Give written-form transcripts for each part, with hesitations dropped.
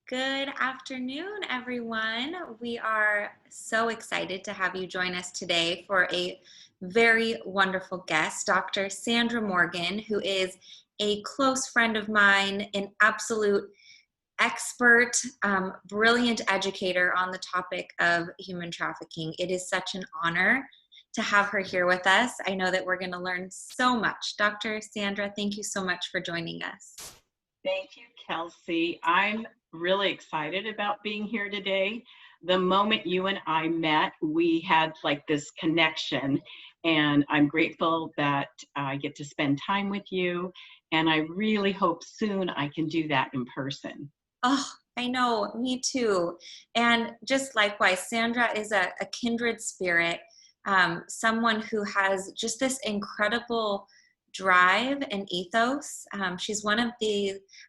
Good afternoon, everyone. We are so excited to have you join us today for a very wonderful guest, Dr. Sandra Morgan, who is a close friend of mine, an absolute expert, brilliant educator on the topic of human trafficking. It is such an honor to have her here with us. I know that we're going to learn so much. Dr. Sandra, thank you so much for joining us. Thank you, Kelsey. I'm really excited about being here today. The moment you and I met, we had like this connection, and I'm grateful that I get to spend time with you. And I really hope soon I can do that in person. Oh, I know, me too. And just likewise, Sandra is a kindred spirit, someone who has just this incredible drive and ethos. She's one of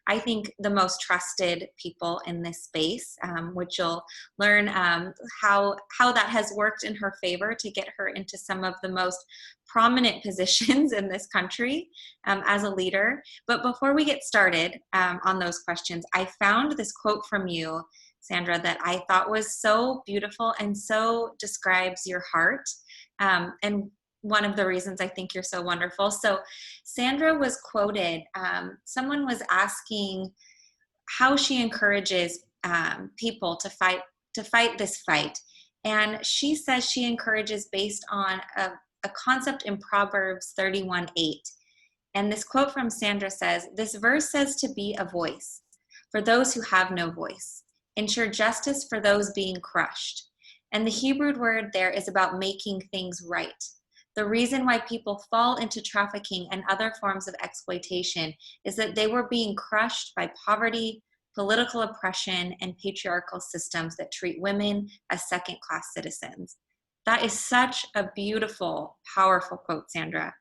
I think, the most trusted people in this space, which you'll learn how that has worked in her favor to get her into some of the most prominent positions in this country as a leader. But before we get started on those questions, I found this quote from you, Sandra, that I thought was so beautiful and so describes your heart. And one of the reasons I think you're so wonderful. So Sandra was quoted, someone was asking how she encourages people to fight this fight. And she says she encourages based on a concept in Proverbs 31:8. And this quote from Sandra says, "This verse says to be a voice for those who have no voice, ensure justice for those being crushed." And the Hebrew word there is about making things right. The reason why people fall into trafficking and other forms of exploitation is that they were being crushed by poverty, political oppression, and patriarchal systems that treat women as second-class citizens. That is such a beautiful, powerful quote, Sandra.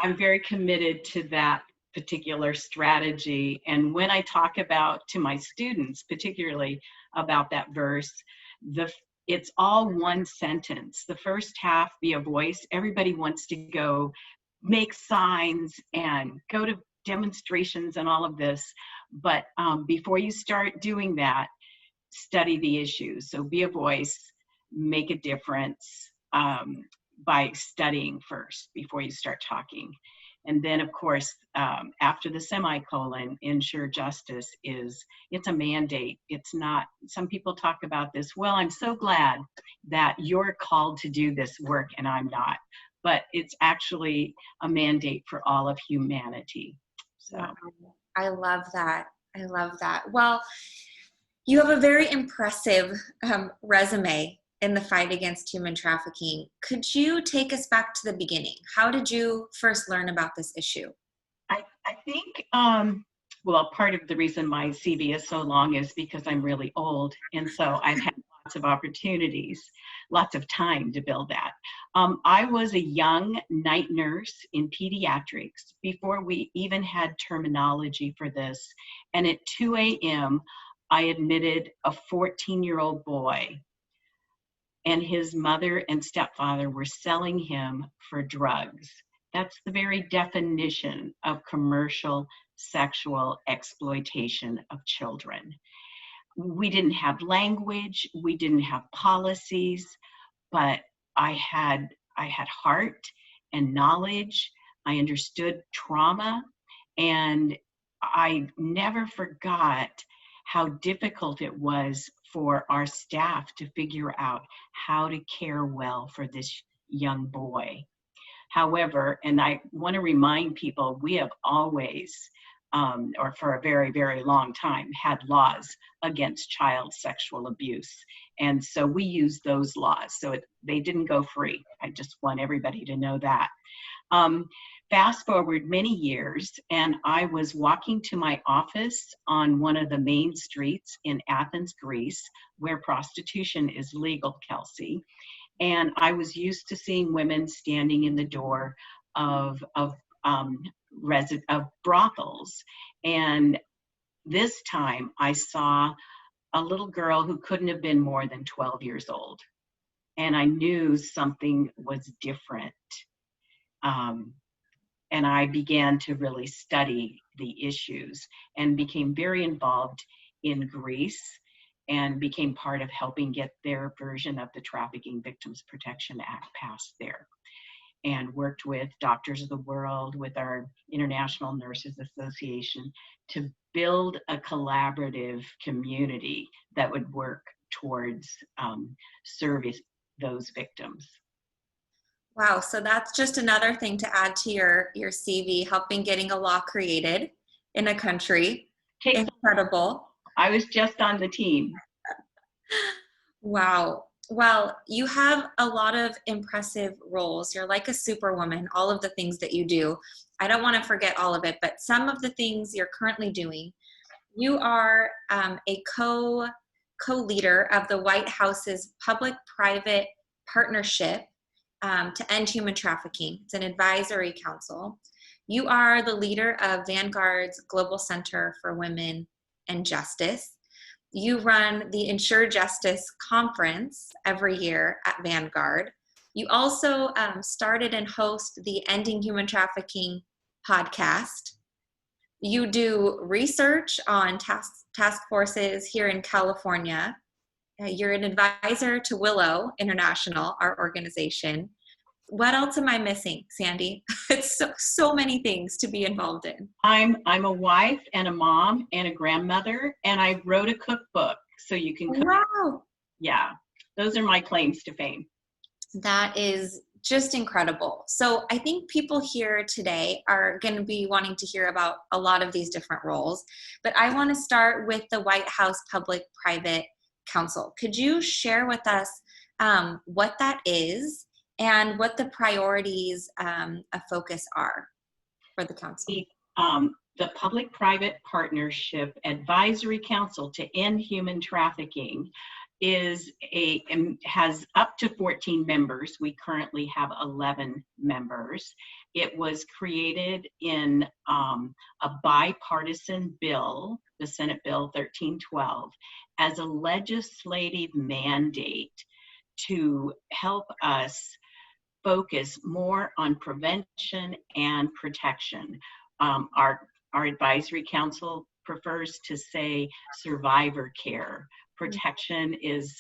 I'm very committed to that particular strategy. And when I talk about to my students, particularly about that verse, it's all one sentence. The first half, be a voice. Everybody wants to go make signs and go to demonstrations and all of this. But before you start doing that, study the issues. So be a voice, make a difference by studying first before you start talking. And then, of course, after the semicolon, ensure justice it's a mandate. It's not, some people talk about this, well, I'm so glad that you're called to do this work and I'm not. But it's actually a mandate for all of humanity. So Wow. I love that. I love that. Well, you have a very impressive resume in the fight against human trafficking. Could you take us back to the beginning? How did you first learn about this issue? I think, well, part of the reason my CV is so long is because I'm really old. And so I've had lots of opportunities, lots of time to build that. I was a young night nurse in pediatrics before we even had terminology for this. And at 2 a.m., I admitted a 14-year-old boy, and his mother and stepfather were selling him for drugs. That's the very definition of commercial sexual exploitation of children. We didn't have language, we didn't have policies, but I had heart and knowledge. I understood trauma, and I never forgot how difficult it was for our staff to figure out how to care well for this young boy. However, and I want to remind people, we have always, or for a very, very long time, had laws against child sexual abuse. And so we use those laws. So they didn't go free. I just want everybody to know that. Fast forward many years, and I was walking to my office on one of the main streets in Athens, Greece, where prostitution is legal, Kelsey. And I was used to seeing women standing in the door of brothels. And this time I saw a little girl who couldn't have been more than 12 years old. And I knew something was different. and I began to really study the issues and became very involved in Greece and became part of helping get their version of the Trafficking Victims Protection Act passed there, and worked with Doctors of the World, with our International Nurses Association, to build a collaborative community that would work towards service those victims. Wow, so that's just another thing to add to your CV, helping getting a law created in a country. Incredible. I was just on the team. Wow. Well, you have a lot of impressive roles. You're like a superwoman, all of the things that you do. I don't want to forget all of it, but some of the things you're currently doing. You are a co-leader of the White House's public-private partnership to end human trafficking. It's an advisory council. You are the leader of Vanguard's Global Center for Women and Justice. You run the Ensure Justice Conference every year at Vanguard. You also started and host the Ending Human Trafficking podcast. You do research on task forces here in California. You're an advisor to Willow International, our organization. What else am I missing, Sandy? It's so many things to be involved in. I'm a wife and a mom and a grandmother, and I wrote a cookbook, so you can cook. Wow. Yeah, those are my claims to fame. That is just incredible. So I think people here today are going to be wanting to hear about a lot of these different roles, but I want to start with the White House Public-Private Council. Could you share with us what that is and what the priorities of focus are for the council? The Public-Private Partnership Advisory Council to End Human Trafficking has up to 14 members. We currently have 11 members. It was created in a bipartisan bill, the Senate Bill 1312, as a legislative mandate to help us focus more on prevention and protection. Our advisory council prefers to say survivor care. Protection is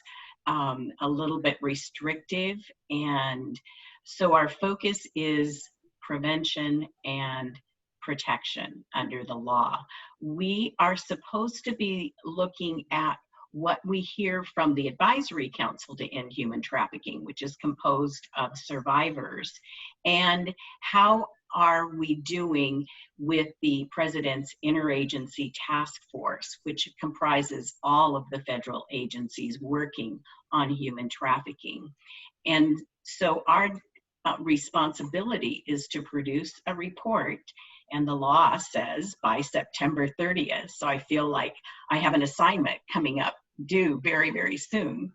a little bit restrictive, and so our focus is prevention and protection under the law. We are supposed to be looking at what we hear from the Advisory Council to End Human Trafficking, which is composed of survivors, and how are we doing with the President's Interagency Task Force, which comprises all of the federal agencies working on human trafficking. And so our responsibility is to produce a report, and the law says by September 30th. So I feel like I have an assignment coming up due very, very soon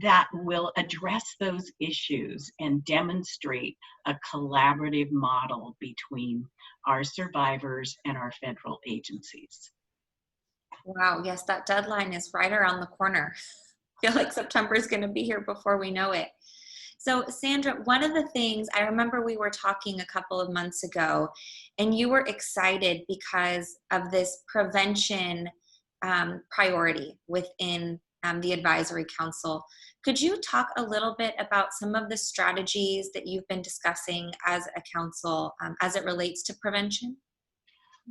that will address those issues and demonstrate a collaborative model between our survivors and our federal agencies. Wow, yes, that deadline is right around the corner. I feel like September is going to be here before we know it. So Sandra, one of the things, I remember we were talking a couple of months ago, and you were excited because of this prevention priority within the Advisory Council. Could you talk a little bit about some of the strategies that you've been discussing as a council as it relates to prevention?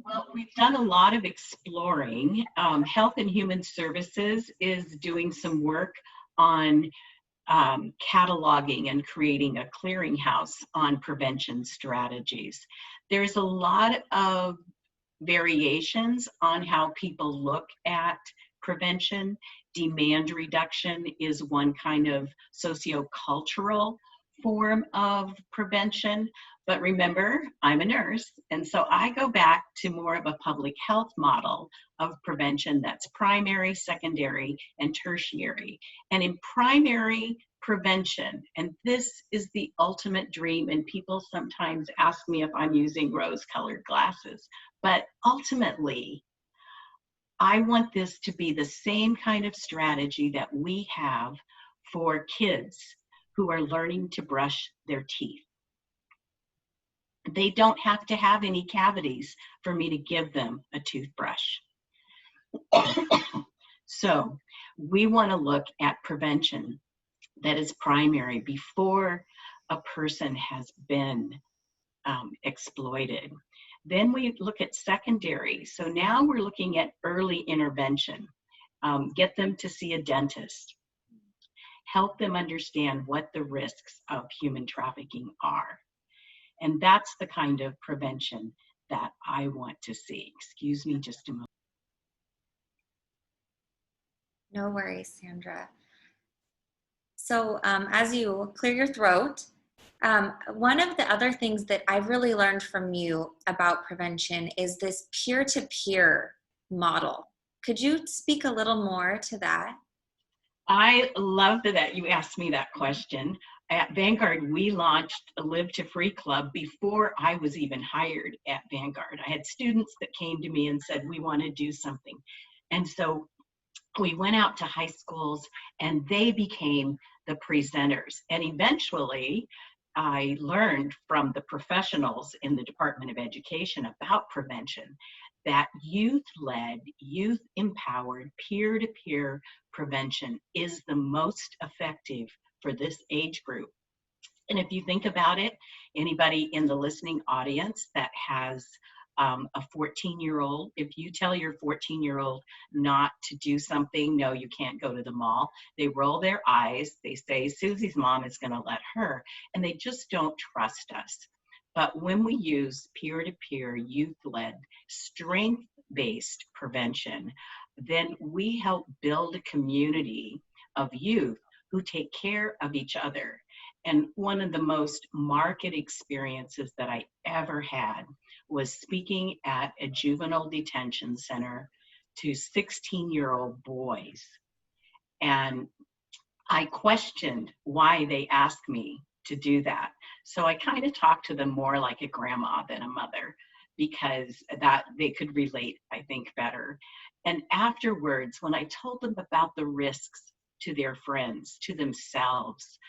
Well, we've done a lot of exploring. Health and Human Services is doing some work on cataloging and creating a clearinghouse on prevention strategies. There's a lot of variations on how people look at prevention. Demand reduction is one kind of sociocultural form of prevention. But remember, I'm a nurse, and so I go back to more of a public health model of prevention that's primary, secondary, and tertiary. And in primary prevention, and this is the ultimate dream, and people sometimes ask me if I'm using rose-colored glasses, but ultimately, I want this to be the same kind of strategy that we have for kids who are learning to brush their teeth. They don't have to have any cavities for me to give them a toothbrush. So we want to look at prevention that is primary before a person has been exploited. Then we look at secondary. So now we're looking at early intervention. Get them to see a dentist. Help them understand what the risks of human trafficking are. And that's the kind of prevention that I want to see. Excuse me just a moment. No worries, Sandra. So as you clear your throat, one of the other things that I've really learned from you about prevention is this peer-to-peer model. Could you speak a little more to that? I love that you asked me that question. At Vanguard, we launched a Live to Free Club before I was even hired at Vanguard. I had students that came to me and said, we want to do something. And so we went out to high schools and they became the presenters. And eventually, I learned from the professionals in the Department of Education about prevention that youth-led, youth-empowered, peer-to-peer prevention is the most effective for this age group. And if you think about it, anybody in the listening audience that has a 14-year-old, if you tell your 14-year-old not to do something, no, you can't go to the mall, they roll their eyes, they say, Susie's mom is going to let her, and they just don't trust us. But when we use peer-to-peer, youth-led, strength-based prevention, then we help build a community of youth who take care of each other. And one of the most marked experiences that I ever had was speaking at a juvenile detention center to 16-year-old boys. And I questioned why they asked me to do that. So I kind of talked to them more like a grandma than a mother, because that they could relate, I think, better. And afterwards, when I told them about the risks to their friends, to themselves,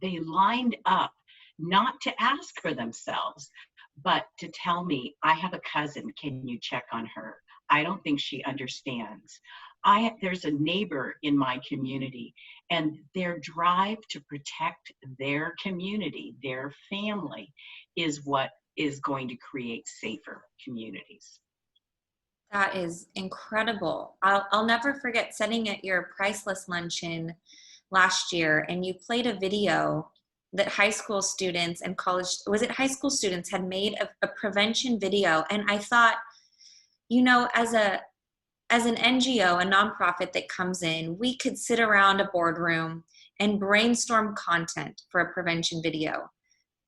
they lined up not to ask for themselves, but to tell me, I have a cousin, can you check on her? I don't think she understands. There's a neighbor in my community, and their drive to protect their community, their family, is what is going to create safer communities. That is incredible. I'll never forget sitting at your Priceless Luncheon last year, and you played a video that high school students and college, was it high school students, had made a prevention video. And I thought, you know, as an NGO, a nonprofit that comes in, we could sit around a boardroom and brainstorm content for a prevention video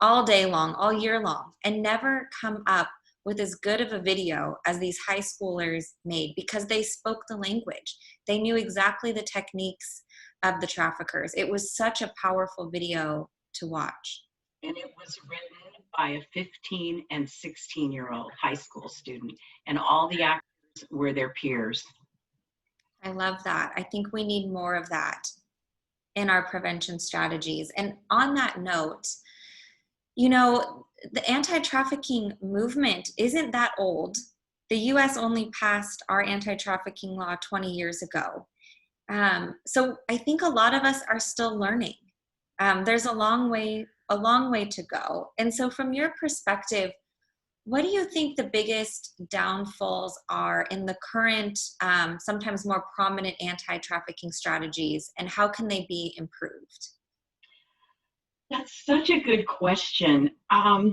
all day long, all year long, and never come up with as good of a video as these high schoolers made, because they spoke the language. They knew exactly the techniques of the traffickers. It was such a powerful video to watch. And it was written by a 15 and 16-year-old high school student, and all the actors were their peers. I love that. I think we need more of that in our prevention strategies. And on that note, you know, the anti-trafficking movement isn't that old. The US only passed our anti-trafficking law 20 years ago. So I think a lot of us are still learning. There's a long way to go. And so from your perspective, what do you think the biggest downfalls are in the current, sometimes more prominent anti-trafficking strategies, and how can they be improved? That's such a good question. I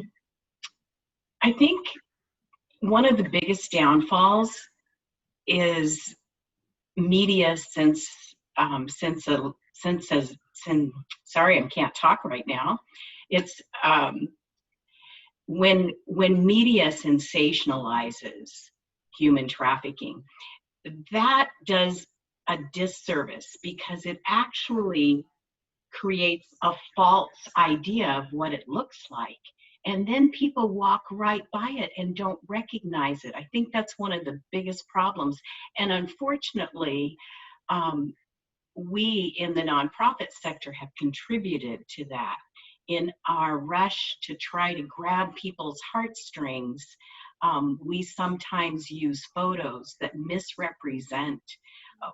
think one of the biggest downfalls is media sorry, I can't talk right now. It's when media sensationalizes human trafficking, that does a disservice, because it actually creates a false idea of what it looks like. And then people walk right by it and don't recognize it. I think that's one of the biggest problems. And unfortunately, we in the nonprofit sector have contributed to that in our rush to try to grab people's heartstrings, we sometimes use photos that misrepresent.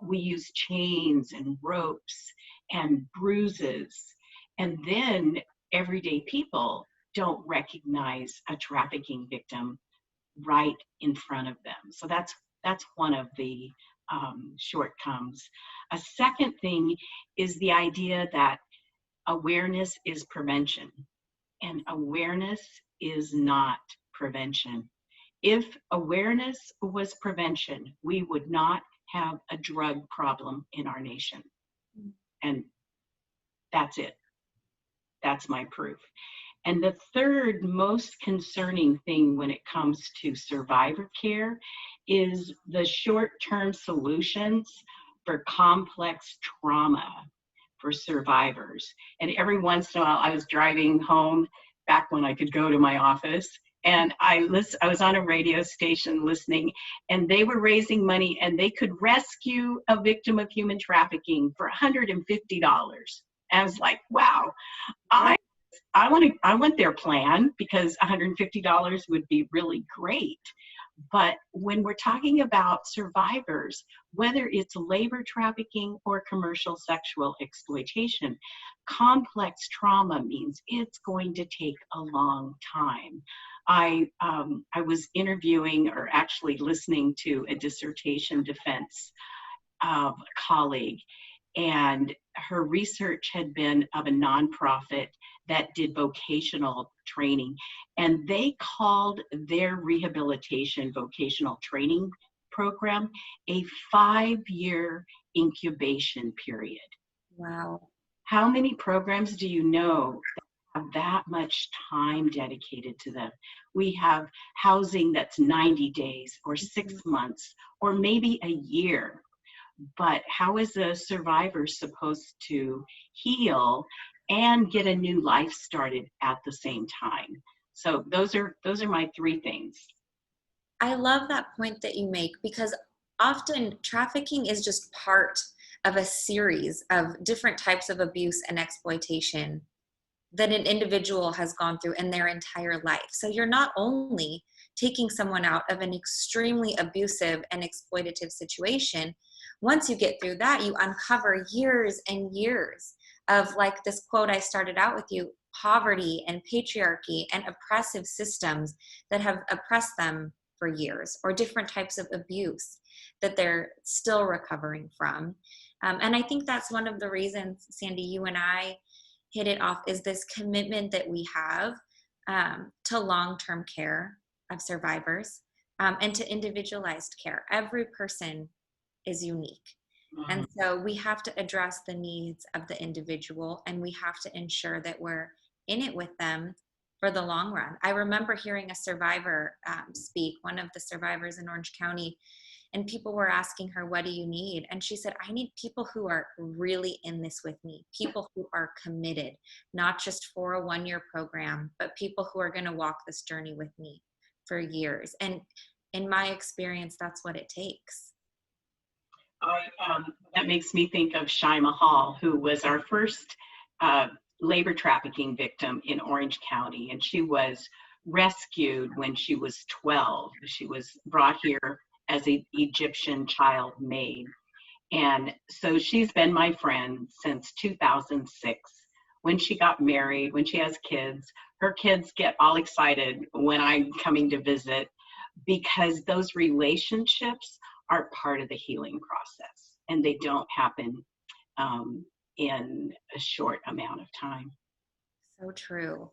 We use chains and ropes and bruises, and then everyday people don't recognize a trafficking victim right in front of them. So that's one of the shortcomings. A second thing is the idea that awareness is prevention, and awareness is not prevention. If awareness was prevention, we would not have a drug problem in our nation. And that's it. That's my proof. And the third most concerning thing when it comes to survivor care is the short-term solutions for complex trauma for survivors. And every once in a while, I was driving home back when I could go to my office, and I was on a radio station listening, and they were raising money, and they could rescue a victim of human trafficking for $150. And I was like, wow, I want their plan, because $150 would be really great. But when we're talking about survivors, whether it's labor trafficking or commercial sexual exploitation, complex trauma means it's going to take a long time. I was interviewing, or actually listening to, a dissertation defense colleague, and her research had been of a nonprofit that did vocational training, and they called their rehabilitation vocational training program a 5-year incubation period. Wow. How many programs do you know that have that much time dedicated to them? We have housing that's 90 days or 6 months or maybe a year. But how is a survivor supposed to heal and get a new life started at the same time? So those are my 3 things. I love that point that you make, because often trafficking is just part of a series of different types of abuse and exploitation that an individual has gone through in their entire life. So you're not only taking someone out of an extremely abusive and exploitative situation. Once you get through that, you uncover years and years of, like this quote I started out with you, poverty and patriarchy and oppressive systems that have oppressed them for years, or different types of abuse that they're still recovering from. And I think that's one of the reasons, Sandy, you and I hit it off, is this commitment that we have to long-term care of survivors, and to individualized care. Every person is unique. And so we have to address the needs of the individual, and we have to ensure that we're in it with them for the long run. I remember hearing a survivor speak, one of the survivors in Orange County, and people were asking her, what do you need? And she said, I need people who are really in this with me, people who are committed, not just for a 1-year program, but people who are going to walk this journey with me for years. And in my experience, that's what it takes. That makes me think of Shaima Hall, who was our first labor trafficking victim in Orange County, and she was rescued when she was 12. She was brought here as an Egyptian child maid, and so she's been my friend since 2006. When she got married, when she has kids, her kids get all excited when I'm coming to visit, because those relationships are part of the healing process, and they don't happen in a short amount of time. So true.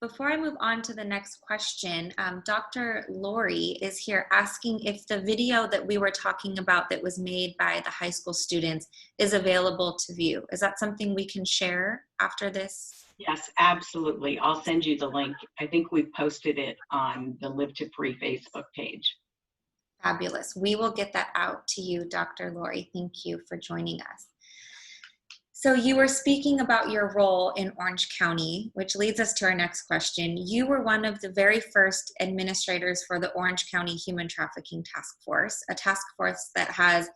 Before I move on to the next question, Dr. Lori is here asking if the video that we were talking about that was made by the high school students is available to view. Is that something we can share after this? Yes, absolutely. I'll send you the link. I think we've posted it on the Live to Free Facebook page. Fabulous. We will get that out to you, Dr. Lori. Thank you for joining us. So you were speaking about your role in Orange County, which leads us to our next question. You were one of the very first administrators for the Orange County Human Trafficking Task Force, a task force that has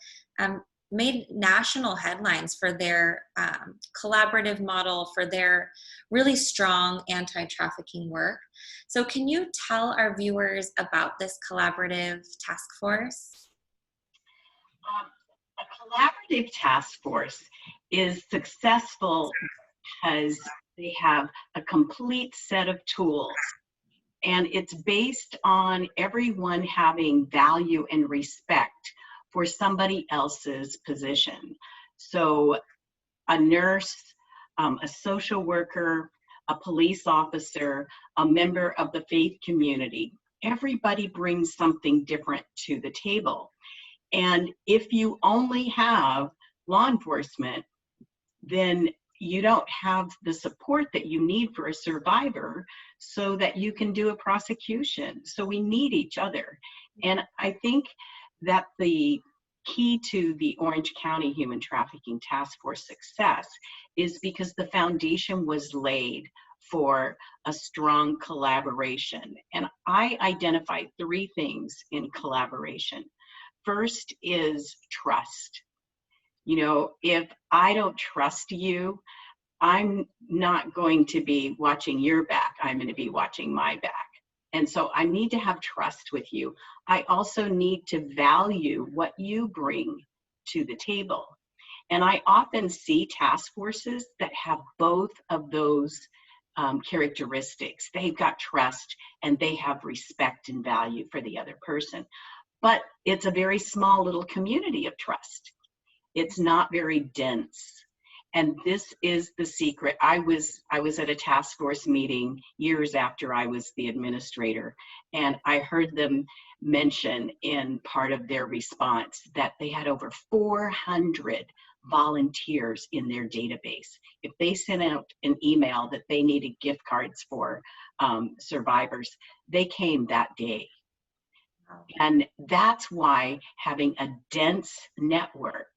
made national headlines for their collaborative model, for their really strong anti-trafficking work. So can you tell our viewers about this collaborative task force? A collaborative task force is successful because they have a complete set of tools, and it's based on everyone having value and respect for somebody else's position. So a nurse, a social worker, a police officer, a member of the faith community, everybody brings something different to the table. And if you only have law enforcement, then you don't have the support that you need for a survivor so that you can do a prosecution. So we need each other. And I think that the key to the Orange County Human Trafficking Task Force success is because the foundation was laid for a strong collaboration. And I identified 3 things in collaboration. First is trust. You know, if I don't trust you, I'm not going to be watching your back. I'm going to be watching my back. And so I need to have trust with you. I also need to value what you bring to the table. And I often see task forces that have both of those characteristics. They've got trust and they have respect and value for the other person. But it's a very small little community of trust. It's not very dense. And this is the secret. I was at a task force meeting years after I was the administrator, and I heard them mention in part of their response that they had over 400 volunteers in their database. If they sent out an email that they needed gift cards for survivors, they came that day. And that's why having a dense network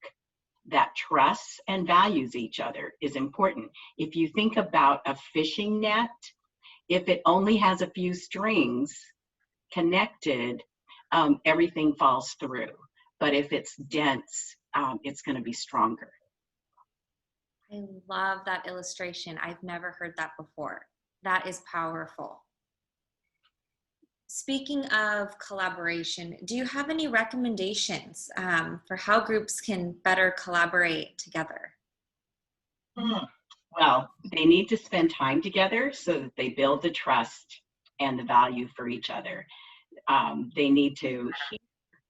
that trusts and values each other is important. If you think about a fishing net, if it only has a few strings connected, everything falls through. But if it's dense, it's going to be stronger. I love that illustration. I've never heard that before. That is powerful. Speaking of collaboration, do you have any recommendations for how groups can better collaborate together? Well, they need to spend time together so that they build the trust and the value for each other. They need to hear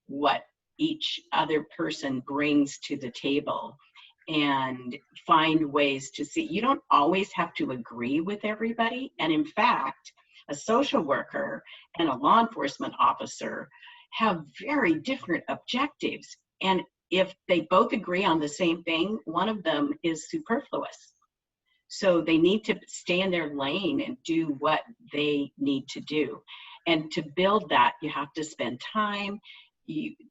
what each other person brings to the table and find ways to see. You don't always have to agree with everybody. And in fact, a social worker and a law enforcement officer have very different objectives. And if they both agree on the same thing, one of them is superfluous. So they need to stay in their lane and do what they need to do. And to build that, you have to spend time,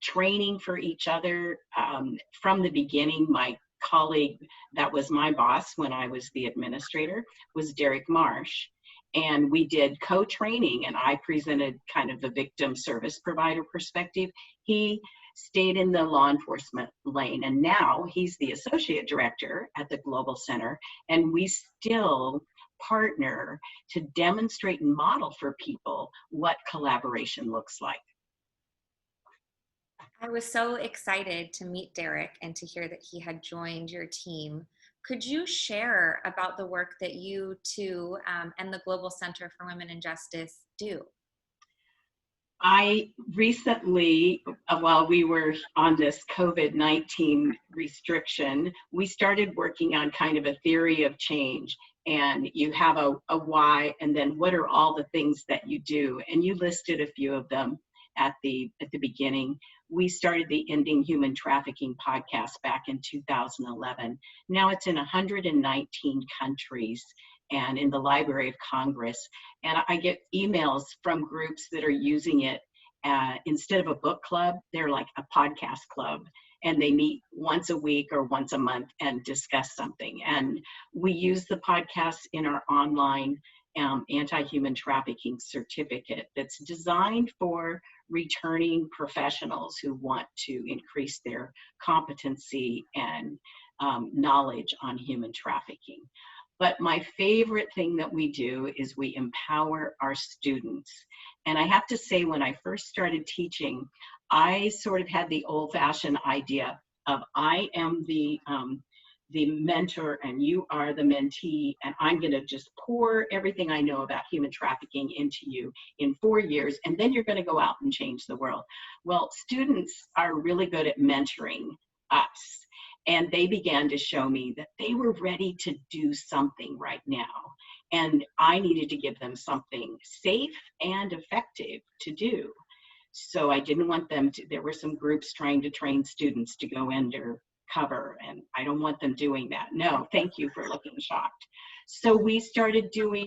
training for each other. From the beginning, my colleague that was my boss when I was the administrator was Derek Marsh. And we did co-training, and I presented kind of the victim service provider perspective. He stayed in the law enforcement lane, and now he's the associate director at the Global Center, and we still partner to demonstrate and model for people what collaboration looks like. I was so excited to meet Derek and to hear that he had joined your team. Could you share about the work that you two and the Global Center for Women and Justice do? I recently, while we were on this COVID-19 restriction, we started working on kind of a theory of change. And you have a why, and then what are all the things that you do? And you listed a few of them at the beginning. We started the Ending Human Trafficking podcast back in 2011. Now it's in 119 countries and in the Library of Congress. And I get emails from groups that are using it instead of a book club, they're like a podcast club. And they meet once a week or once a month and discuss something. And we use the podcast in our online anti-human trafficking certificate that's designed for returning professionals who want to increase their competency and knowledge on human trafficking. But my favorite thing that we do is we empower our students. And I have to say, when I first started teaching, I sort of had the old-fashioned idea of I am the mentor and you are the mentee, and I'm going to just pour everything I know about human trafficking into you in 4 years, and then you're going to go out and change the world. Well, students are really good at mentoring us. And they began to show me that they were ready to do something right now. And I needed to give them something safe and effective to do. So I didn't want them to, there were some groups trying to train students to go undercover, and I don't want them doing that. No, thank you for looking shocked. So we started doing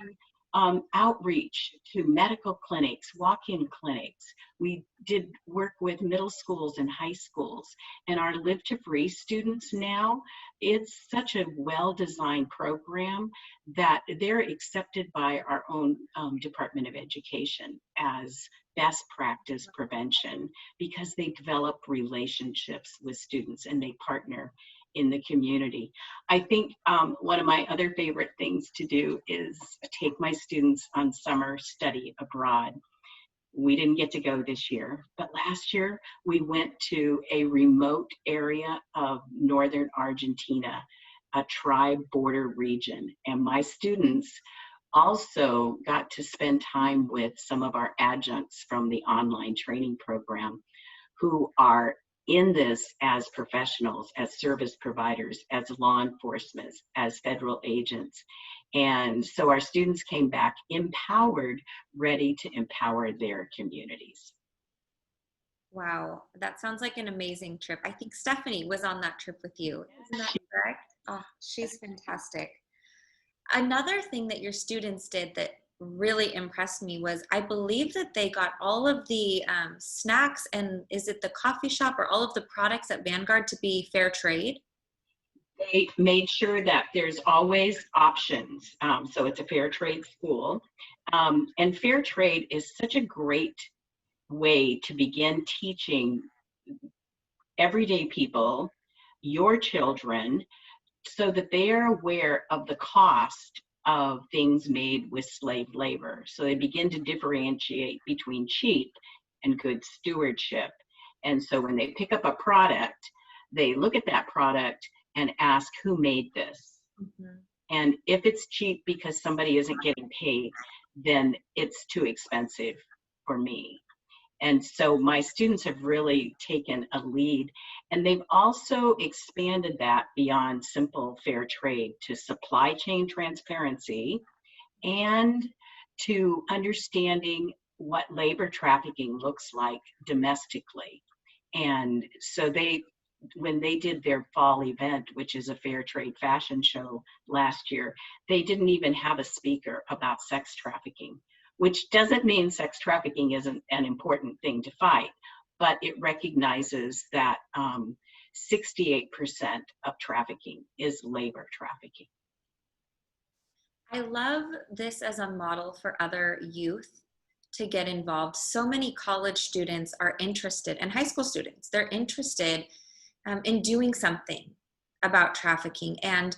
outreach to medical clinics, walk-in clinics. We did work with middle schools and high schools. And our Live to Free students now, it's such a well-designed program that they're accepted by our own Department of Education as best practice prevention, because they develop relationships with students and they partner in the community. I think one of my other favorite things to do is take my students on summer study abroad. We didn't get to go this year, but last year we went to a remote area of northern Argentina, a tribe border region, and my students also got to spend time with some of our adjuncts from the online training program who are in this as professionals, as service providers, as law enforcement, as federal agents. And so our students came back empowered, ready to empower their communities. Wow, that sounds like an amazing trip. I think Stephanie was on that trip with you. Isn't that correct? Oh, she's fantastic. Another thing that your students did that really impressed me was, I believe that they got all of the snacks and is it the coffee shop or all of the products at Vanguard to be fair trade? They made sure that there's always options. So it's a fair trade school. And fair trade is such a great way to begin teaching everyday people, your children, so that they are aware of the cost of things made with slave labor. So they begin to differentiate between cheap and good stewardship. And so when they pick up a product, they look at that product and ask, who made this? Mm-hmm. And if it's cheap because somebody isn't getting paid, then it's too expensive for me. And so my students have really taken a lead, and they've also expanded that beyond simple fair trade to supply chain transparency and to understanding what labor trafficking looks like domestically. And so when they did their fall event, which is a fair trade fashion show last year, they didn't even have a speaker about sex trafficking, which doesn't mean sex trafficking isn't an important thing to fight, but it recognizes that 68% of trafficking is labor trafficking. I love this as a model for other youth to get involved. So many college students are interested, and high school students, they're interested in doing something about trafficking. And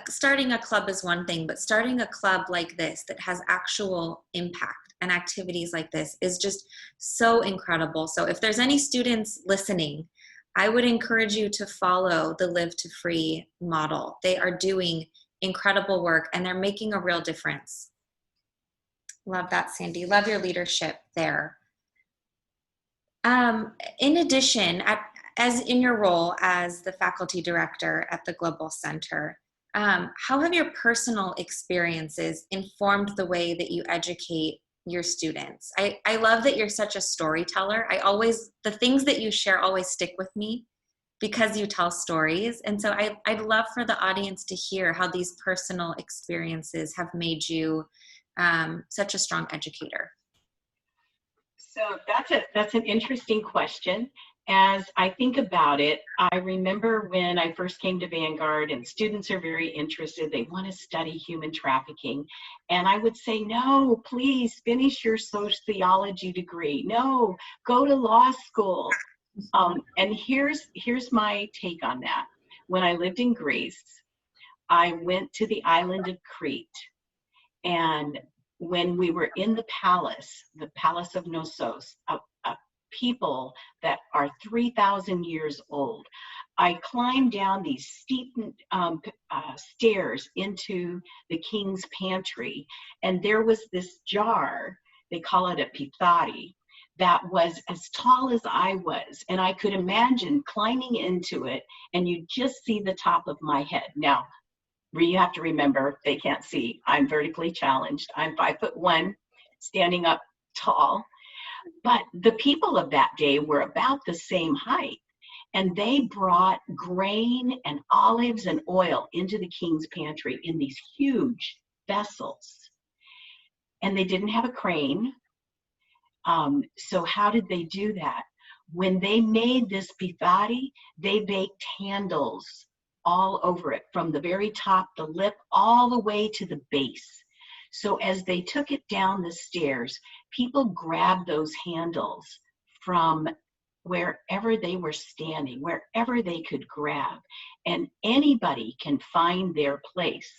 starting a club is one thing, but starting a club like this that has actual impact and activities like this is just so incredible. So if there's any students listening, I would encourage you to follow the Live to Free model. They are doing incredible work and they're making a real difference. Love that, Sandy. Love your leadership there. In addition, as in your role as the faculty director at the Global Center, how have your personal experiences informed the way that you educate your students? I love that you're such a storyteller. The things that you share always stick with me because you tell stories. And so I'd love for the audience to hear how these personal experiences have made you such a strong educator. So that's an interesting question. as I think about it, I remember when I first came to Vanguard and students are very interested, they want to study human trafficking. And I would say, no, please finish your sociology degree. No, go to law school. And here's my take on that. When I lived in Greece, I went to the island of Crete. And when we were in the palace of Knossos, a people that are 3,000 years old, I climbed down these steep stairs into the king's pantry, and there was this jar, they call it a pithari, that was as tall as I was, and I could imagine climbing into it, and you just see the top of my head. Now, you have to remember, they can't see. I'm vertically challenged. I'm 5'1", standing up tall. But the people of that day were about the same height. And they brought grain and olives and oil into the king's pantry in these huge vessels. And they didn't have a crane. So how did they do that? When they made this pithari, they baked candles all over it, from the very top, the lip, all the way to the base. So as they took it down the stairs, people grabbed those handles from wherever they were standing, wherever they could grab. And anybody can find their place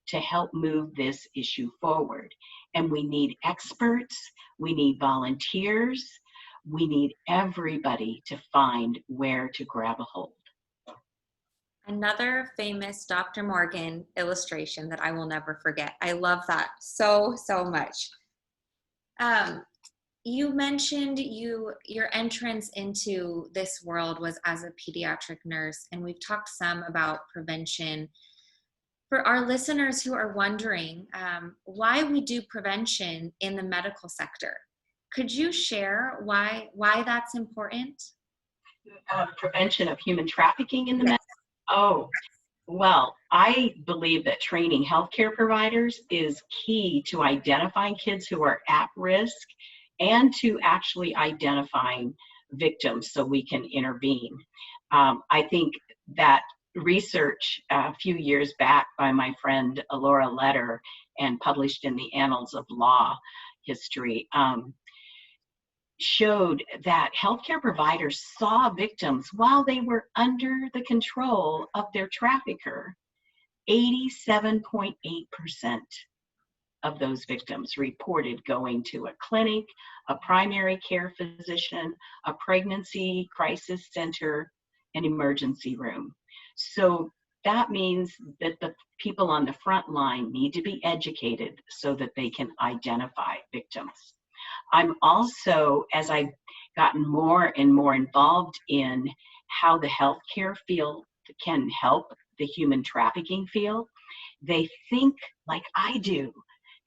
to help move this issue forward. And we need experts, we need volunteers, we need everybody to find where to grab a hold. Another famous Dr. Morgan illustration that I will never forget. I love that so, so much. You mentioned your entrance into this world was as a pediatric nurse, and we've talked some about prevention. For our listeners who are wondering why we do prevention in the medical sector, could you share why that's important? Prevention of human trafficking in the medical. Oh, well, I believe that training healthcare providers is key to identifying kids who are at risk and to actually identifying victims so we can intervene. I think that research a few years back by my friend Laura Letter and published in the Annals of Law History showed that healthcare providers saw victims while they were under the control of their trafficker. 87.8% of those victims reported going to a clinic, a primary care physician, a pregnancy crisis center, an emergency room. So that means that the people on the front line need to be educated so that they can identify victims. I'm also, as I've gotten more and more involved in how the healthcare field can help the human trafficking field, they think like I do.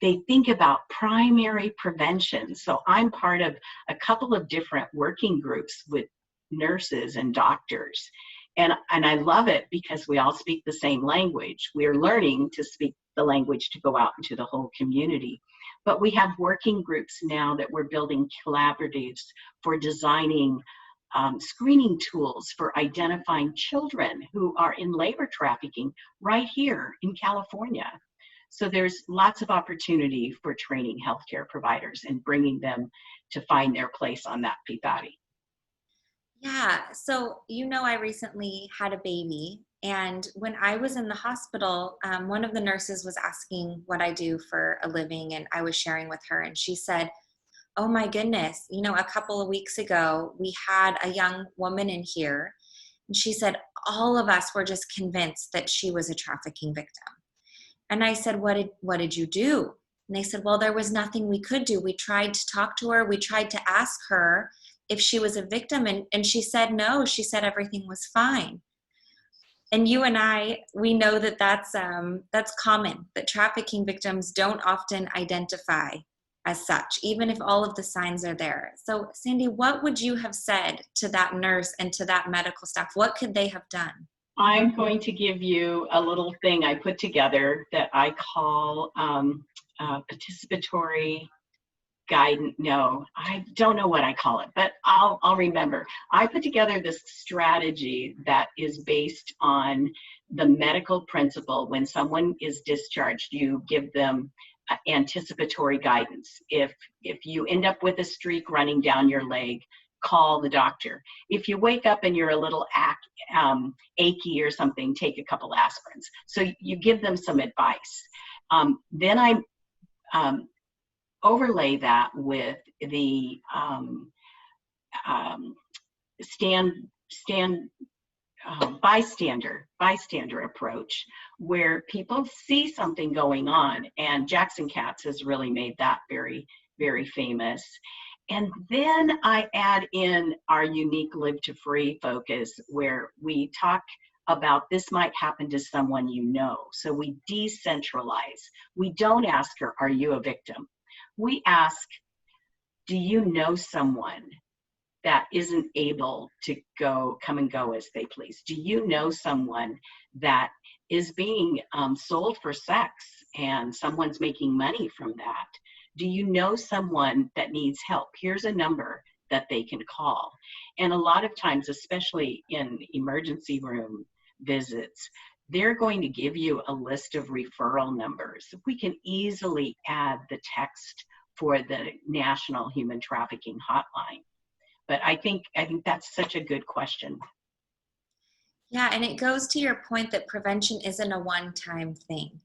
They think about primary prevention. So I'm part of a couple of different working groups with nurses and doctors. And I love it because we all speak the same language. We're learning to speak the language to go out into the whole community. But we have working groups now that we're building collaboratives for designing screening tools for identifying children who are in labor trafficking right here in California. So there's lots of opportunity for training healthcare providers and bringing them to find their place on that pithari. Yeah, so I recently had a baby, and when I was in the hospital, one of the nurses was asking what I do for a living, and I was sharing with her, and she said, oh my goodness, a couple of weeks ago, we had a young woman in here, and she said, all of us were just convinced that she was a trafficking victim. And I said, what did you do? And they said, well, there was nothing we could do. We tried to talk to her. We tried to ask her if she was a victim, and she said no. She said everything was fine. And you and I, we know that that's common, that trafficking victims don't often identify as such, even if all of the signs are there. So Sandy, what would you have said to that nurse and to that medical staff? What could they have done? I'm going to give you a little thing I put together that I call participatory guidance, no, I don't know what I call it, but I'll remember. I put together this strategy that is based on the medical principle. When someone is discharged, you give them anticipatory guidance. If you end up with a streak running down your leg, call the doctor. If you wake up and you're a little achy or something, take a couple aspirins. So you give them some advice. Then I overlay that with the bystander approach, where people see something going on, and Jackson Katz has really made that very, very famous. And then I add in our unique Live to Free focus, where we talk about this might happen to someone you know. So we decentralize. We don't ask her, are you a victim? We ask, do you know someone that isn't able to come and go as they please? Do you know someone that is being sold for sex and someone's making money from that? Do you know someone that needs help? Here's a number that they can call. And a lot of times, especially in emergency room visits, they're going to give you a list of referral numbers. We can easily add the text for the National Human Trafficking Hotline. But I think that's such a good question. Yeah, and it goes to your point that prevention isn't a one-time thing.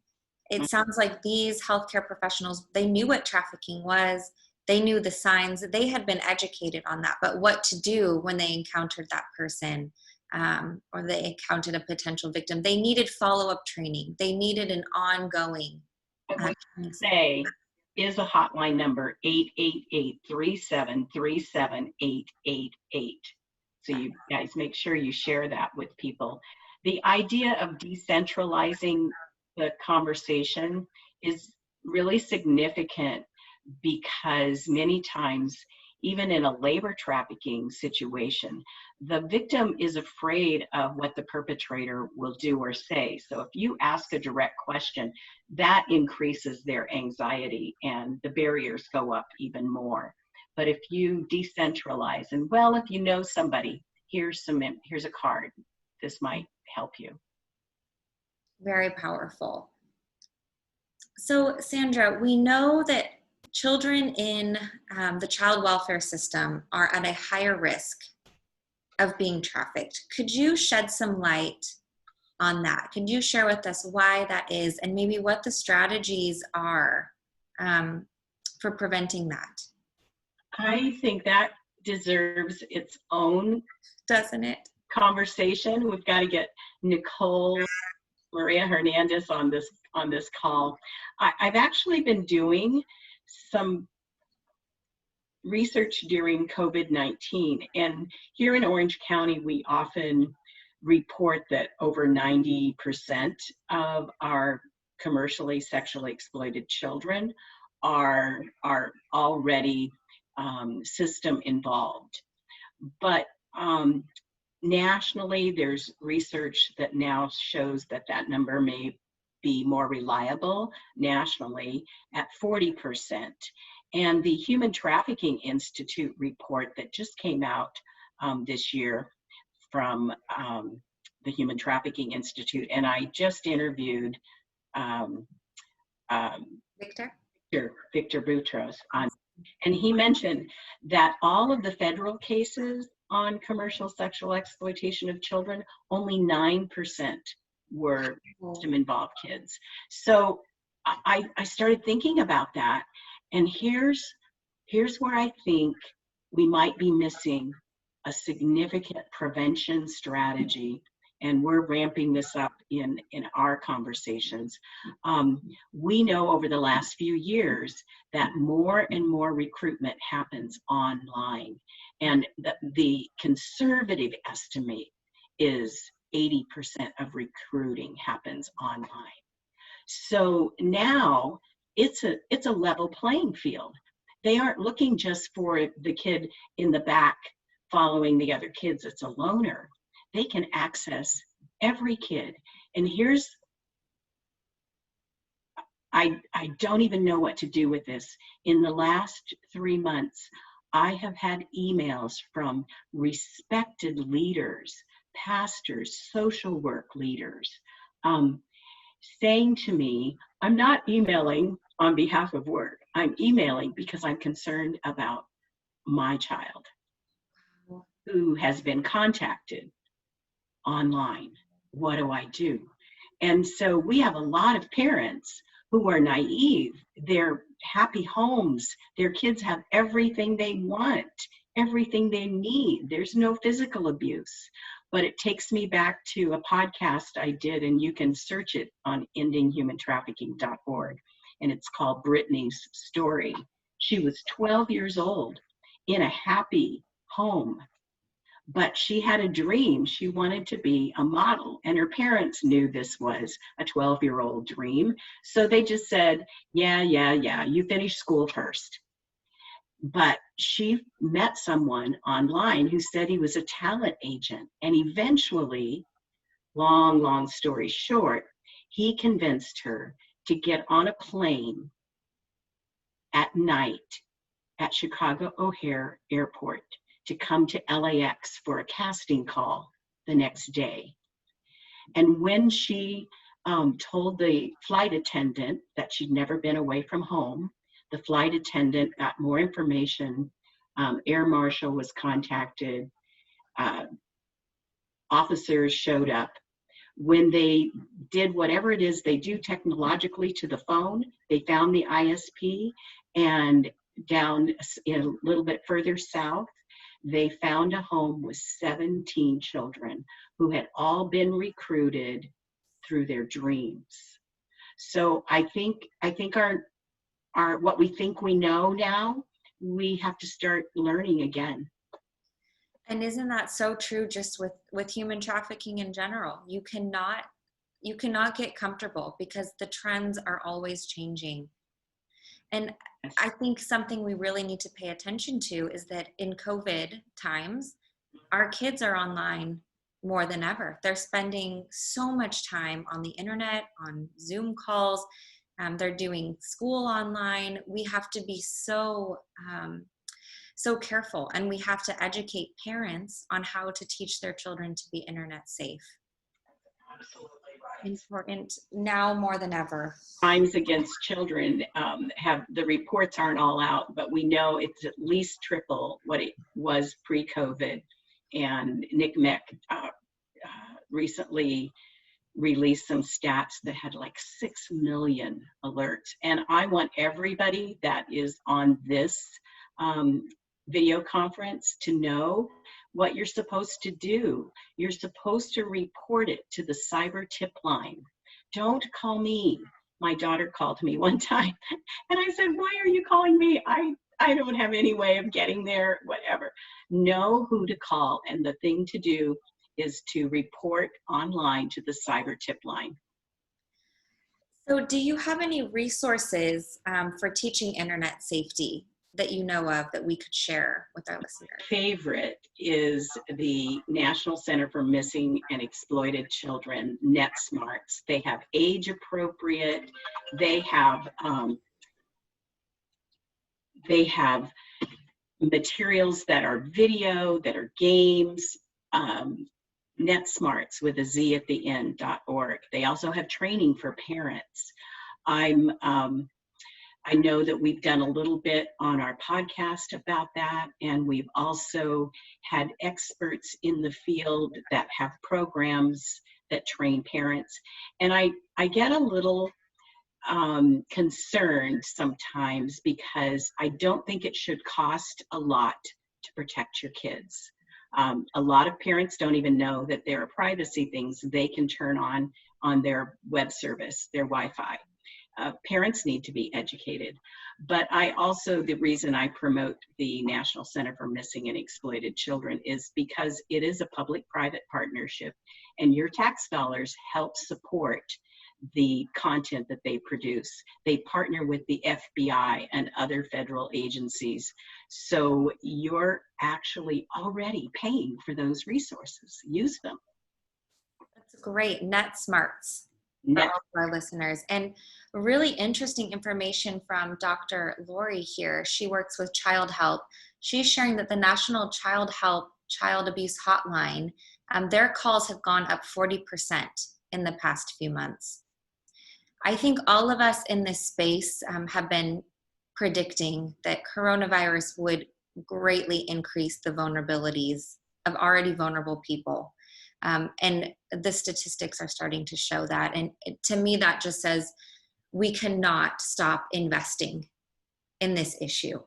It sounds like these healthcare professionals, they knew what trafficking was, they knew the signs, they had been educated on that, but what to do when they encountered that person or they encountered a potential victim. They needed follow-up training. They needed an ongoing. I would say is a hotline number, 888-3737-888. So you guys make sure you share that with people. The idea of decentralizing the conversation is really significant, because many times, even in a labor trafficking situation, the victim is afraid of what the perpetrator will do or say. So if you ask a direct question, that increases their anxiety and the barriers go up even more. But if you decentralize, and well, if you know somebody, here's a card, this might help you. Very powerful. So Sandra, we know that children in the child welfare system are at a higher risk of being trafficked. Could you shed some light on that? Could you share with us why that is, and maybe what the strategies are for preventing that? I think that deserves its own, doesn't it, conversation. We've got to get Nicole Maria Hernandez on this call. I've actually been doing some research during COVID-19, and here in Orange County, we often report that over 90% of our commercially sexually exploited children are already system involved. But nationally, there's research that now shows that that number may be more reliable nationally at 40%. And the Human Trafficking Institute report that just came out this year from the Human Trafficking Institute, and I just interviewed Victor Boutros on, and he mentioned that all of the federal cases on commercial sexual exploitation of children, only 9% were victim-involved kids. So I started thinking about that, and here's where I think we might be missing a significant prevention strategy, and we're ramping this up in our conversations. We know over the last few years that more and more recruitment happens online, and the conservative estimate is 80% of recruiting happens online. So now it's a level playing field. They aren't looking just for the kid in the back following the other kids. It's a loner. They can access every kid. And here's I don't even know what to do with this. In the last 3 months, I have had emails from respected leaders, pastors, social work leaders, saying to me, I'm not emailing on behalf of work. I'm emailing because I'm concerned about my child who has been contacted online. What do I do? And so we have a lot of parents who are naive. They're happy homes. Their kids have everything they want, everything they need. There's no physical abuse. But it takes me back to a podcast I did, and you can search it on endinghumantrafficking.org. And it's called Brittany's Story. She was 12 years old in a happy home, but she had a dream. She wanted to be a model, and her parents knew this was a 12-year-old dream. So they just said, yeah, you finish school first. But she met someone online who said he was a talent agent, and eventually, long story short, he convinced her to get on a plane at night at Chicago O'Hare Airport to come to LAX for a casting call the next day. And when she told the flight attendant that she'd never been away from home, the flight attendant got more information. Air Marshal was contacted. Officers showed up. When they did whatever it is they do technologically to the phone, they found the ISP, and down a little bit further south, they found a home with 17 children who had all been recruited through their dreams. So I think our what we think we know now, we have to start learning again. And isn't that so true just with human trafficking in general? You cannot get comfortable because the trends are always changing. And I think something we really need to pay attention to is that in COVID times, our kids are online more than ever. They're spending so much time on the internet, on Zoom calls. They're doing school online. We have to be so careful, and we have to educate parents on how to teach their children to be internet safe. Absolutely. Important now more than ever. Crimes against children the reports aren't all out, but we know it's at least triple what it was pre-COVID. And NCMEC recently released some stats that had like 6 million alerts. And I want everybody that is on this video conference to know what you're supposed to do. You're supposed to report it to the cyber tip line. Don't call me. My daughter called me one time and I said, why are you calling me? I don't have any way of getting there, whatever. Know who to call, and the thing to do is to report online to the cyber tip line. So do you have any resources for teaching internet safety that you know of that we could share with our listeners? Favorite is the National Center for Missing and Exploited Children, NetSmarts. They have age appropriate, they have materials that are video, that are games, NetSmarts with a Z at the end.org. They also have training for parents. I know that we've done a little bit on our podcast about that, and we've also had experts in the field that have programs that train parents. And I get a little concerned sometimes because I don't think it should cost a lot to protect your kids. A lot of parents don't even know that there are privacy things they can turn on their web service, their Wi-Fi. Parents need to be educated. But the reason I promote the National Center for Missing and Exploited Children is because it is a public-private partnership, and your tax dollars help support the content that they produce. They partner with the FBI and other federal agencies. So you're actually already paying for those resources. Use them. That's great. NetSmarts. for all Next. of our listeners. And really interesting information from Dr. Lori here. She works with Child Help. She's sharing that the National Child Help Child Abuse Hotline, their calls have gone up 40% in the past few months. I think all of us in this space have been predicting that coronavirus would greatly increase the vulnerabilities of already vulnerable people. And the statistics are starting to show that. And to me, that just says we cannot stop investing in this issue.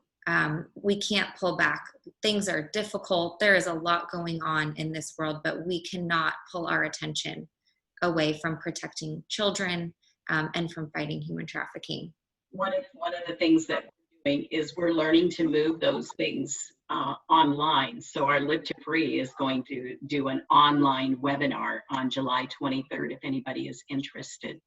We can't pull back. Things are difficult. There is a lot going on in this world, but we cannot pull our attention away from protecting children and from fighting human trafficking. One of the things that we're doing is we're learning to move those things online. So our Live to Free is going to do an online webinar on July 23rd if anybody is interested.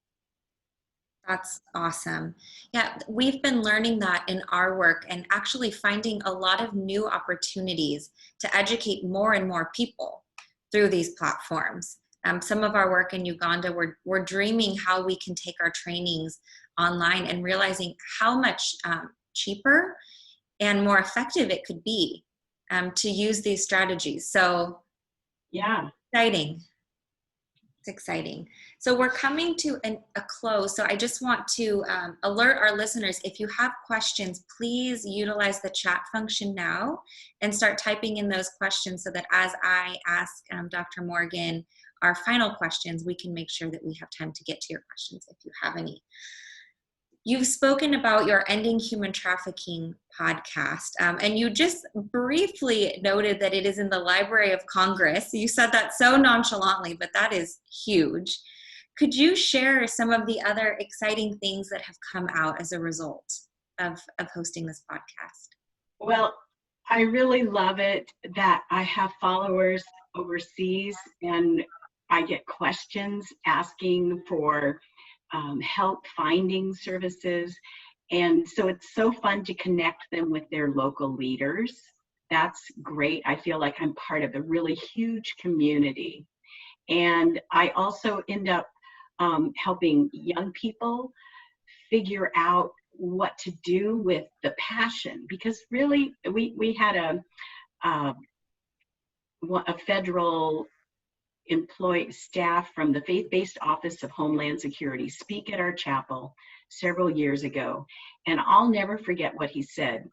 That's awesome. Yeah, we've been learning that in our work and actually finding a lot of new opportunities to educate more and more people through these platforms. Some of our work in Uganda, we're dreaming how we can take our trainings online and realizing how much cheaper and more effective it could be to use these strategies. So yeah, exciting. It's exciting. So we're coming to a close. So I just want to alert our listeners, if you have questions, please utilize the chat function now and start typing in those questions so that as I ask Dr. Morgan our final questions, we can make sure that we have time to get to your questions if you have any. You've spoken about your Ending Human Trafficking podcast, and you just briefly noted that it is in the Library of Congress. You said that so nonchalantly, but that is huge. Could you share some of the other exciting things that have come out as a result of hosting this podcast? Well, I really love it that I have followers overseas and I get questions asking for help finding services. And so it's so fun to connect them with their local leaders. That's great. I feel like I'm part of a really huge community. And I also end up helping young people figure out what to do with the passion, because really we had a federal employee staff from the Faith-Based Office of Homeland Security speak at our chapel several years ago, and I'll never forget what he said.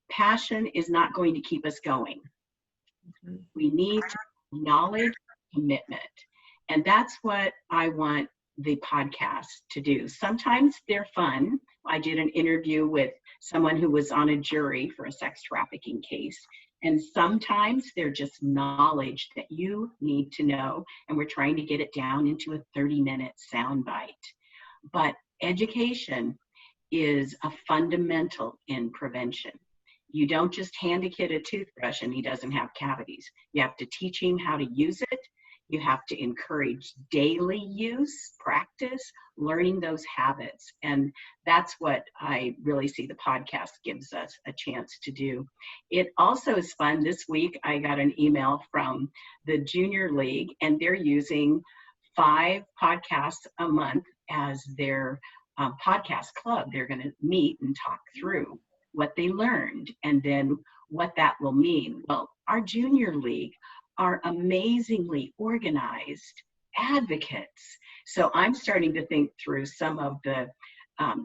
Passion is not going to keep us going. We need knowledge, commitment, and that's what I want the podcast to do. Sometimes they're fun. I did an interview with someone who was on a jury for a sex trafficking case. And sometimes they're just knowledge that you need to know, and we're trying to get it down into a 30-minute soundbite. But education is a fundamental in prevention. You don't just hand a kid a toothbrush and he doesn't have cavities. You have to teach him how to use it. You have to encourage daily use, practice, learning those habits. And that's what I really see the podcast gives us a chance to do. It also is fun. This week, I got an email from the Junior League, and they're using 5 podcasts a month as their podcast club. They're going to meet and talk through what they learned and then what that will mean. Well, our Junior League are amazingly organized advocates. So I'm starting to think through some of the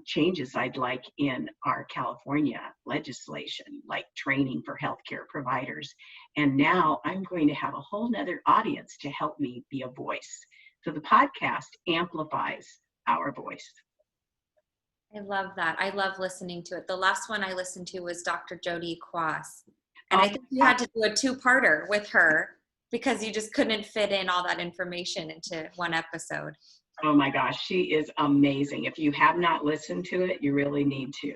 changes I'd like in our California legislation, like training for healthcare providers. And now I'm going to have a whole nother audience to help me be a voice. So the podcast amplifies our voice. I love that. I love listening to it. The last one I listened to was Dr. Jody Quas. And I think you had to do a 2-parter with her because you just couldn't fit in all that information into one episode. Oh my gosh, she is amazing. If you have not listened to it, you really need to.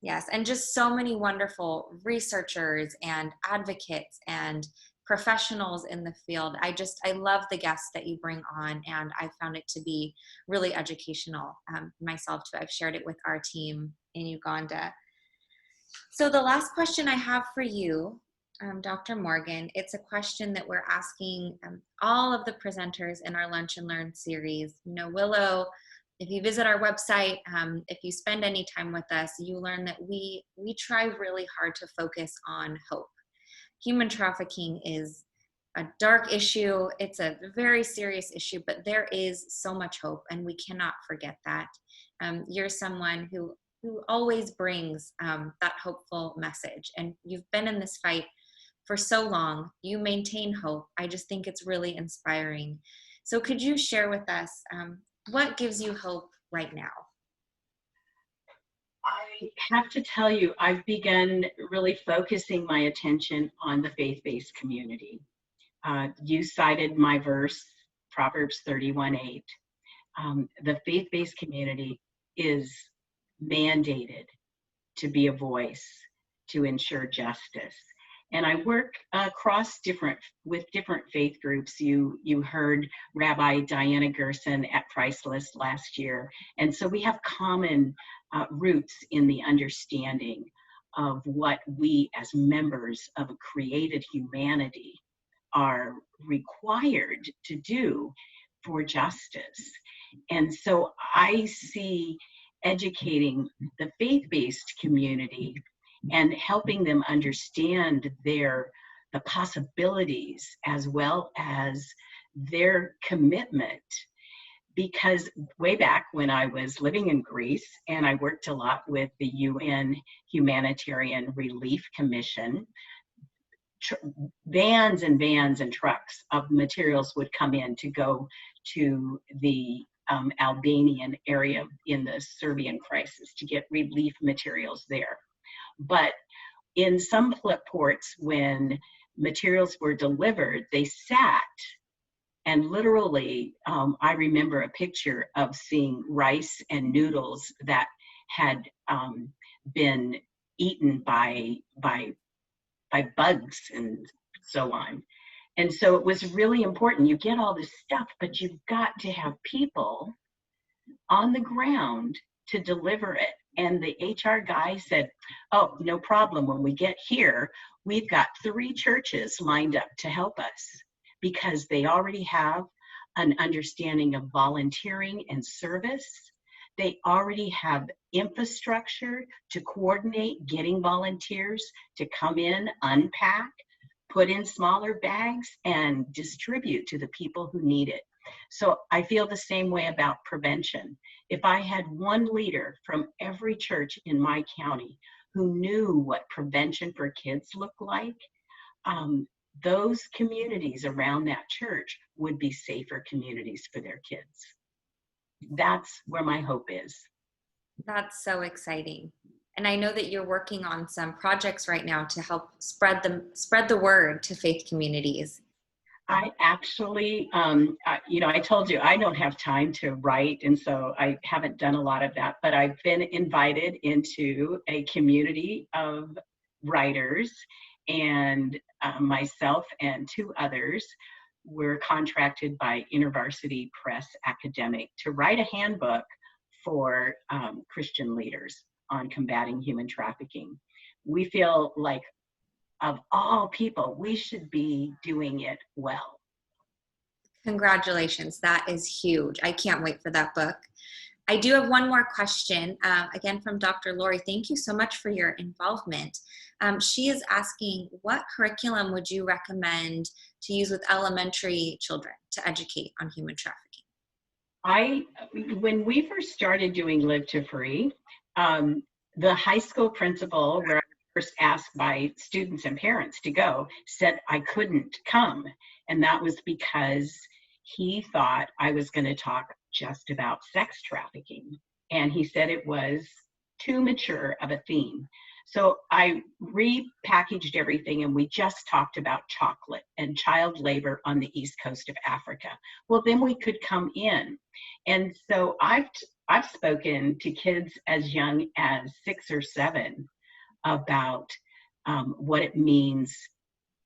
Yes, and just so many wonderful researchers and advocates and professionals in the field. I love the guests that you bring on, and I found it to be really educational myself too. I've shared it with our team in Uganda. So the last question I have for you Dr. Morgan. It's a question that we're asking all of the presenters in our Lunch and Learn series. You know, Willow, if you visit our website, if you spend any time with us, you learn that we try really hard to focus on hope. Human trafficking is a dark issue. It's a very serious issue, but there is so much hope, and we cannot forget that. You're someone who always brings that hopeful message, and you've been in this fight for so long. You maintain hope. I just think it's really inspiring. So could you share with us what gives you hope right now? I have to tell you, I've begun really focusing my attention on the faith-based community. You cited my verse, Proverbs 31:8. The faith-based community is mandated to be a voice to ensure justice. And I work across with different faith groups. You heard Rabbi Diana Gerson at Priceless last year. And so we have common roots in the understanding of what we as members of a created humanity are required to do for justice. And so I see educating the faith-based community and helping them understand the possibilities as well as their commitment. Because way back when I was living in Greece, and I worked a lot with the UN Humanitarian Relief Commission, vans and vans and trucks of materials would come in to go to the Albanian area in the Serbian crisis to get relief materials there. But in some ports, when materials were delivered, they sat, and literally, I remember a picture of seeing rice and noodles that had been eaten by bugs and so on. And so it was really important. You get all this stuff, but you've got to have people on the ground to deliver it. And the HR guy said, oh, no problem. When we get here, we've got 3 churches lined up to help us because they already have an understanding of volunteering and service. They already have infrastructure to coordinate getting volunteers to come in, unpack, put in smaller bags, and distribute to the people who need it. So I feel the same way about prevention. If I had one leader from every church in my county who knew what prevention for kids looked like, those communities around that church would be safer communities for their kids. That's where my hope is. That's so exciting. And I know that you're working on some projects right now to help spread the word to faith communities. I actually, I told you I don't have time to write, and so I haven't done a lot of that, but I've been invited into a community of writers, and myself and 2 others were contracted by InterVarsity Press Academic to write a handbook for Christian leaders on combating human trafficking. We feel like of all people, we should be doing it well. Congratulations. That is huge. I can't wait for that book. I do have one more question, again from Dr. Lori. Thank you so much for your involvement. She is asking, what curriculum would you recommend to use with elementary children to educate on human trafficking? When we first started doing Live to Free, the high school principal, where I was first asked by students and parents to go, said I couldn't come. And that was because he thought I was going to talk just about sex trafficking. And he said it was too mature of a theme. So I repackaged everything, and we just talked about chocolate and child labor on the east coast of Africa. Well, then we could come in. And so I've spoken to kids as young as 6 or 7 about what it means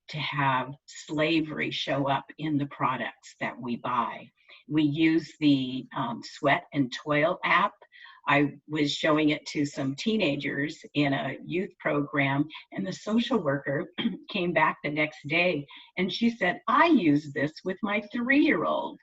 to have slavery show up in the products that we buy. We use the Sweat and Toil app I was showing it to some teenagers in a youth program, and the social worker came back the next day and she said, I use this with my 3-year-old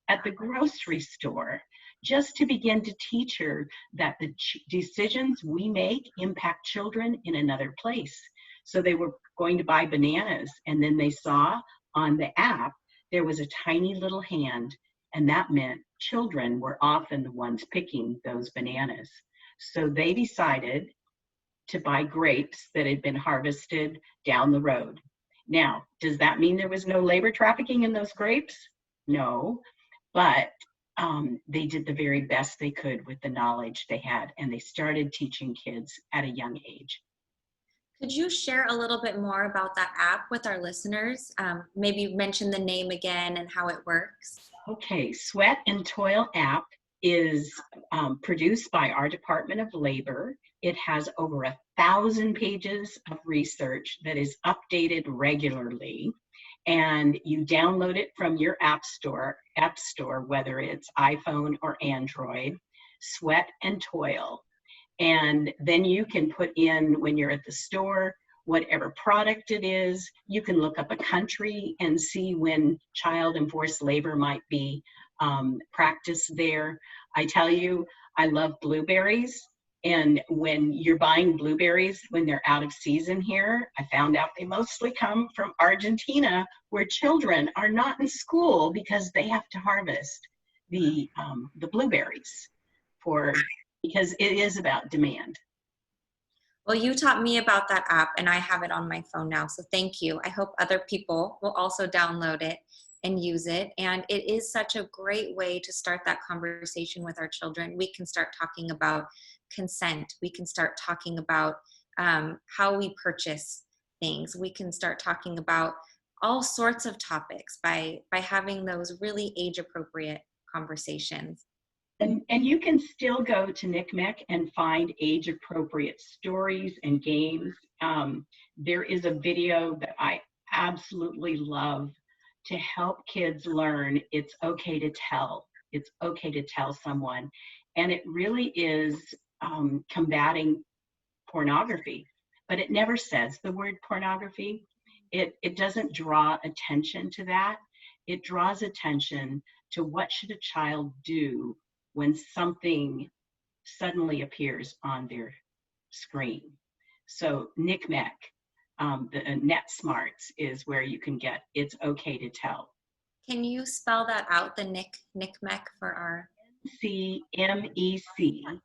at the grocery store, just to begin to teach her that the decisions we make impact children in another place. So they were going to buy bananas, and then they saw on the app there was a tiny little hand, and that meant children were often the ones picking those bananas. So they decided to buy grapes that had been harvested down the road. Now, does that mean there was no labor trafficking in those grapes? No, but they did the very best they could with the knowledge they had, and they started teaching kids at a young age. Could you share a little bit more about that app with our listeners? Maybe mention the name again and how it works. Okay, Sweat and Toil app is produced by our Department of Labor. It has over 1,000 pages of research that is updated regularly, and you download it from your app store, whether it's iPhone or Android, Sweat and Toil. And then you can put in, when you're at the store, whatever product it is. You can look up a country and see when child and forced labor might be practiced there. I tell you, I love blueberries. And when you're buying blueberries, when they're out of season here, I found out they mostly come from Argentina, where children are not in school because they have to harvest the blueberries because it is about demand. Well, you taught me about that app, and I have it on my phone now, so thank you. I hope other people will also download it and use it. And it is such a great way to start that conversation with our children. We can start talking about consent. We can start talking about how we purchase things. We can start talking about all sorts of topics by having those really age-appropriate conversations. And you can still go to NCMEC and find age-appropriate stories and games. There is a video that I absolutely love to help kids learn it's okay to tell. It's okay to tell someone. And it really is combating pornography, but it never says the word pornography. It doesn't draw attention to that. It draws attention to what should a child do when something suddenly appears on their screen. So NCMEC, the NetSmarts is where you can get It's Okay to Tell. Can you spell that out, the NCMEC for our? NCMEC.org,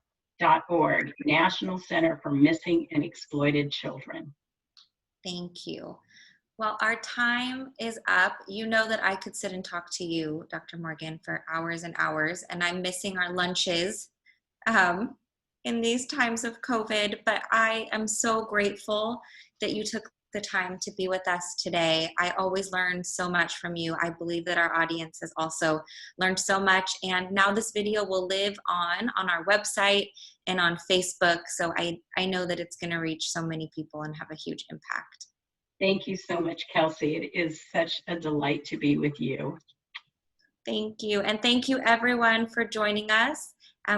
National Center for Missing and Exploited Children. Thank you. Well, our time is up. You know that I could sit and talk to you, Dr. Morgan, for hours and hours, and I'm missing our lunches in these times of COVID, but I am so grateful that you took the time to be with us today. I always learn so much from you. I believe that our audience has also learned so much, and now this video will live on our website and on Facebook, so I know that it's going to reach so many people and have a huge impact. Thank you so much, Kelsey. It is such a delight to be with you. Thank you. And thank you, everyone, for joining us.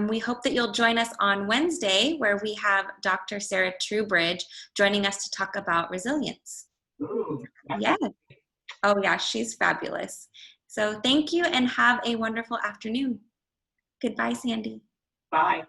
We hope that you'll join us on Wednesday, where we have Dr. Sarah Trubridge joining us to talk about resilience. Ooh, Yeah. Oh, yeah, she's fabulous. So thank you and have a wonderful afternoon. Goodbye, Sandy. Bye.